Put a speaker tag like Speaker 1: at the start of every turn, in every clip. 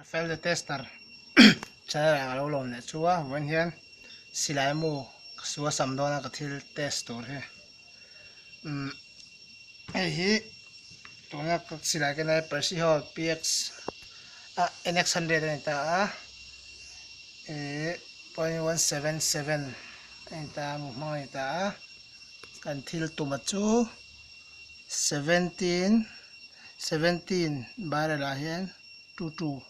Speaker 1: fail the tester channel ang alo lom ne chuwa wen hian silai mu suwa samdona ka thil test tur he ai hi tuna ka silai ka nai persi ho px nx 100 ani ta a 0.177 ani ta mu mai ta kan thil tuma chu 17 bara la hian 22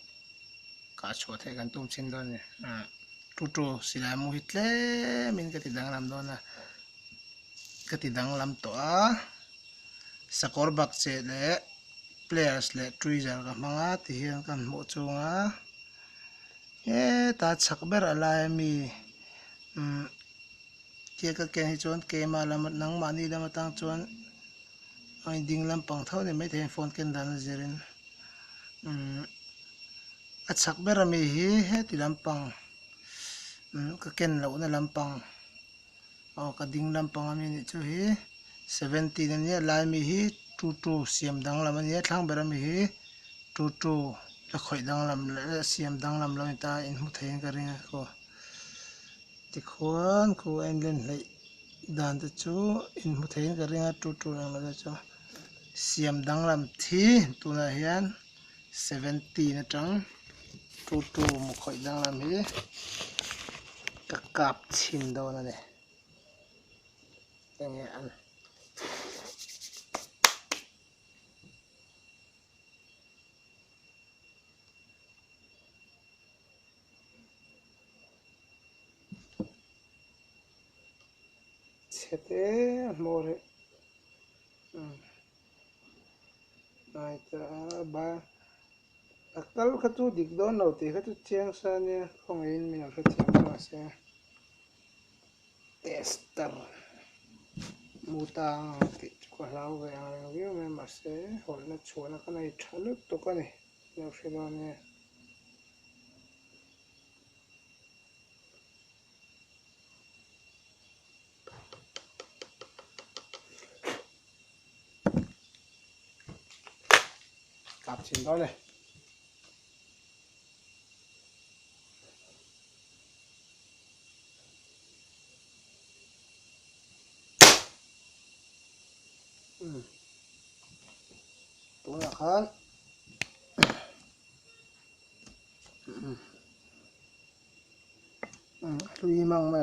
Speaker 1: ka chho the kan tum chin don ne 22 silai mu hitle min ka ti dang lam don na ka ti dang lam to a score bak che le players le treasure ka manga ti hian kan mo chunga ta chakber ala mi ke ka ken hi chon ke ma lam nang ma ni lam tang chon ai ding lam pang thau ne mai the phone ken dan zerin a chakber mi hi he ti lam pang ka ken lo na lam pang ka ding lam pang ami ni chu hi 17 ani lai mi hi 22 siam dang lam ani thlang ber mi hi 22 la khoi dang lam le siam dang lam lo ta in mu thein ka ringa ko ti khon khu en len lei dan te chu in mu thein ka ringa 22 lang la chu siam dang lam thi tu na hian 17 atang 22 mu khoi dang lam hi ka kap chin do na ne nghe ăn sẽ thế mua đấy này ta ba akal khát tu dik don nào thì khát tu chiang sa nha không in mình khát chiang sa sẽ tester mutang thì có lao về hàng view mình mà sẽ hỏi nó chuột nó cái này trả lúc tôi cái này nó sẽ lo nha cặp trên đó này tôi là khán tôi mang mày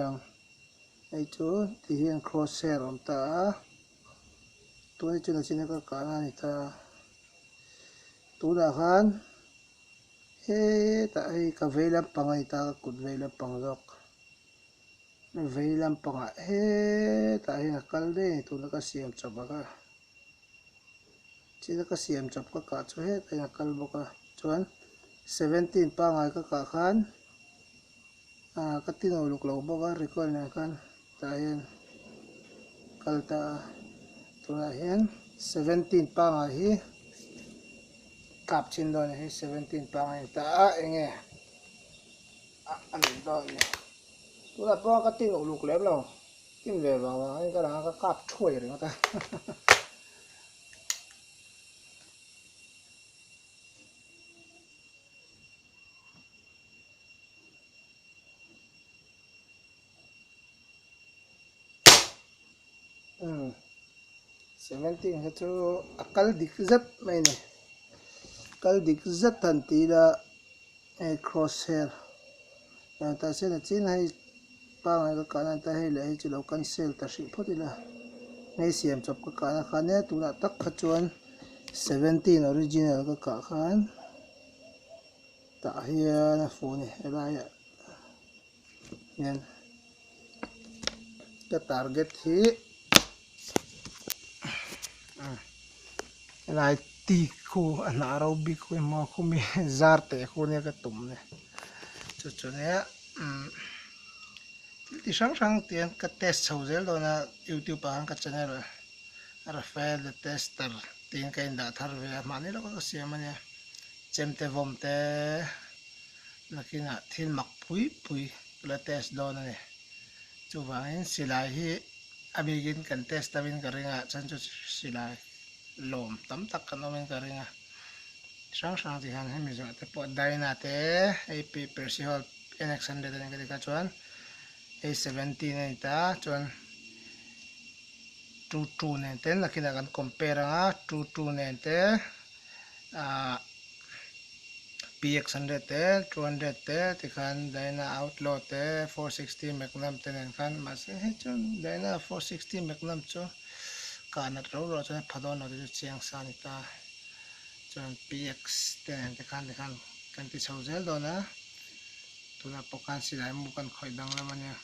Speaker 1: ai chú thì hiện crosshair ông ta tôi cho nó xin cái cả này ta tôi đã khán he tại cái vây làm bằng này ta cột vây làm bằng dọc vây làm bằng he tại là cái đấy tôi nó cái xiêm chập cái chỉ là cái xiêm chập cái cả chỗ hết tại là cái bọc cái chuẩn 17 pa ngay cái cả khán cái tin ở lục lục bọc cái recall này khán tại cái ta tôi là hiện 17 pa ngay hi cặp trên đó này 17 pa ngay ta nghe anh đó này tôi là bao cái tin ở lục lép rồi tin về vào cái đó cái cặp chuối rồi ta seventeen itu akal dikzat main ni akal dikzat tanti da crosshair yang ta se na chin hai pa ngai ka kana ta hai le chi lo cancel ta shi photi la ngai siam chop ka kana khane tu na tak kha chuan 17 original ka ka khan ta hian a phone ela ya yan ka target hi lại tì khu anh arau bi khu mà khu mi zar te khu này cái tụm này chỗ này thì sáng tiền cái test sâu dễ rồi na YouTube bằng cái channel rồi Rafael the tester tiền cái đã thar về mà này nó có xem mà nha chém te vom te là khi nào thiên mặc pui là test đó này chú vàng silai hi abigin kan test tabin ka ringa chan chu silai lom tam tak kan omen ka ringa sang thì han hay mi zo te po dai na te AP Persiol NX100 ne ka dikha chuan A70 nei ta chuan 22 nen ten lakina kan compare anga 22 nen te PX100 te 200 te tikhan Dyna Outlaw te 460 Magnum te nen khan ma se he chun Dyna 460 Magnum chu kana ro chuan phadon no chu chiang sa ni ta chuan PX te nen tikhan kan ti chhozel do na tuna pokan silai mu kan khoi dang la mania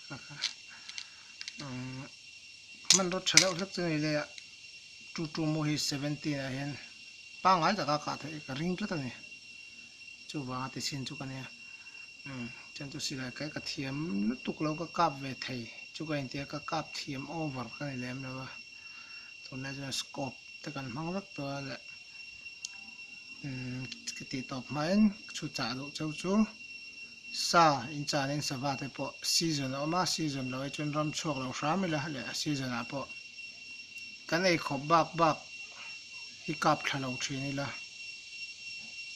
Speaker 1: man ro thalo hlak chu ni le 22 mo hi 70 a hen pangai ta ka the ka ring tla ta ni chu wa ti sin chu ka ne chen tu silai ka ka thiam lu tuk lo ka kap ve thei chu ka in te ka kap thiam over ka ni lem lo wa tuna chu scope te kan mang rak to le cái tí top main chu cha do chau chu sa in cha nen sa va te po season oma season lo chun ram chok lo sham la le season a po kan ei khop bak hi kap thalo thini la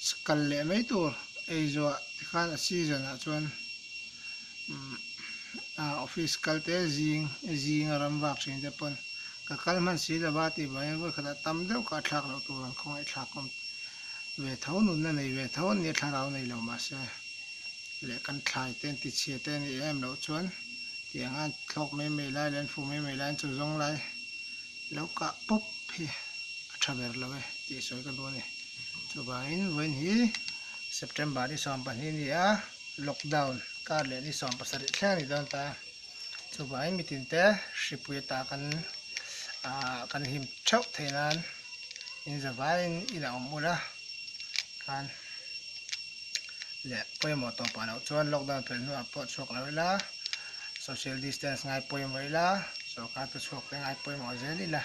Speaker 1: skal le mai tur ei zo khan season a chuan office kal te jing ram wak thin te pon ka kal man si la ba ti bai wo khada tam deuh ka thak lo tur an khong ai thak kom ve thau nun na nei ve thau ni tharau nei lo ma se le kan thlai ten ti chia ten ni em lo chuan tiang an thlok me lai len fu me lai chu zong lai lo ka pop hi a thaber lo ve ti soi ka do ni chu ba in when hi September ni som pan hi ni a lockdown ka le ni som pasari thlang ni don ta chu ba in mitin te shipui ta kan him thau theinan in zavain ina omula kan le poi mo to pa no chuan lockdown pen nu apot chok la la social distance ngai poi mo la so ka tu chok te ngai poi mo zeli la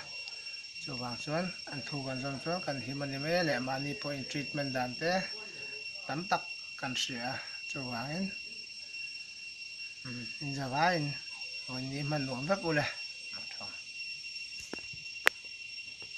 Speaker 1: chu wang chuan an thu kan zom chuan kan hi mani me le mani point treatment dan te tam tak kan sia chu wangin in zavain on ni man nuam vak ule